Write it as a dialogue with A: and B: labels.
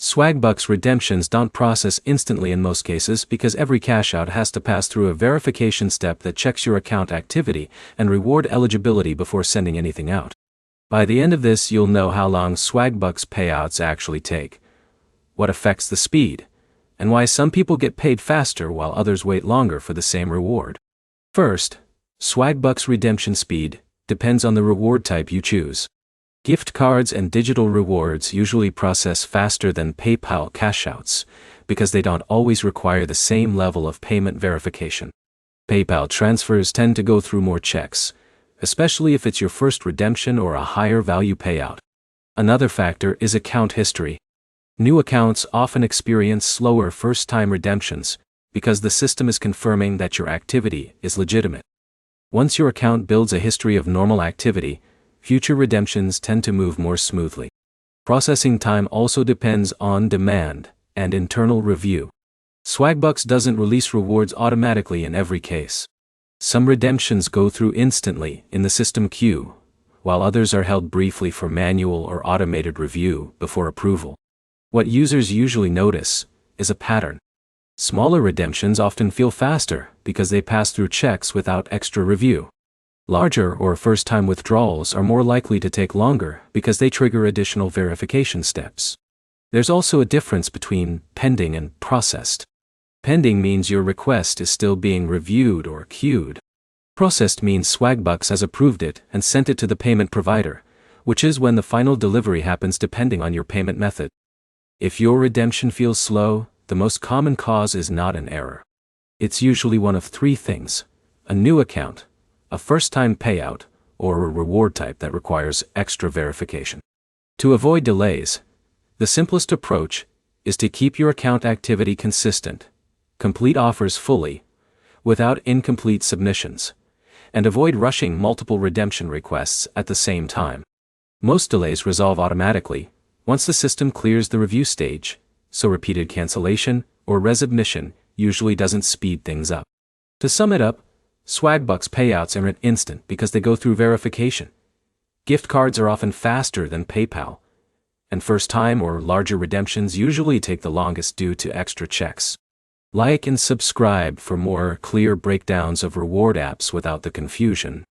A: Swagbucks redemptions don't process instantly in most cases because every cash out has to pass through a verification step that checks your account activity and reward eligibility before sending anything out. By the end of this, you'll know how long Swagbucks payouts actually take, what affects the speed, and why some people get paid faster while others wait longer for the same reward. First, Swagbucks redemption speed depends on the reward type you choose. Gift cards and digital rewards usually process faster than PayPal cashouts because they don't always require the same level of payment verification. PayPal transfers tend to go through more checks, especially if it's your first redemption or a higher value payout. Another factor is account history. New accounts often experience slower first-time redemptions because the system is confirming that your activity is legitimate. Once your account builds a history of normal activity, future redemptions tend to move more smoothly. Processing time also depends on demand and internal review. Swagbucks doesn't release rewards automatically in every case. Some redemptions go through instantly in the system queue, while others are held briefly for manual or automated review before approval. What users usually notice is a pattern. Smaller redemptions often feel faster because they pass through checks without extra review. Larger or first-time withdrawals are more likely to take longer because they trigger additional verification steps. There's also a difference between pending and processed. Pending means your request is still being reviewed or queued. Processed means Swagbucks has approved it and sent it to the payment provider, which is when the final delivery happens depending on your payment method. If your redemption feels slow, the most common cause is not an error. It's usually one of three things: a new account, a first-time payout, or a reward type that requires extra verification. To avoid delays, the simplest approach is to keep your account activity consistent, complete offers fully, without incomplete submissions, and avoid rushing multiple redemption requests at the same time. Most delays resolve automatically once the system clears the review stage, so repeated cancellation or resubmission usually doesn't speed things up. To sum it up, Swagbucks payouts aren't instant because they go through verification. Gift cards are often faster than PayPal, and first-time or larger redemptions usually take the longest due to extra checks. Like and subscribe for more clear breakdowns of reward apps without the confusion.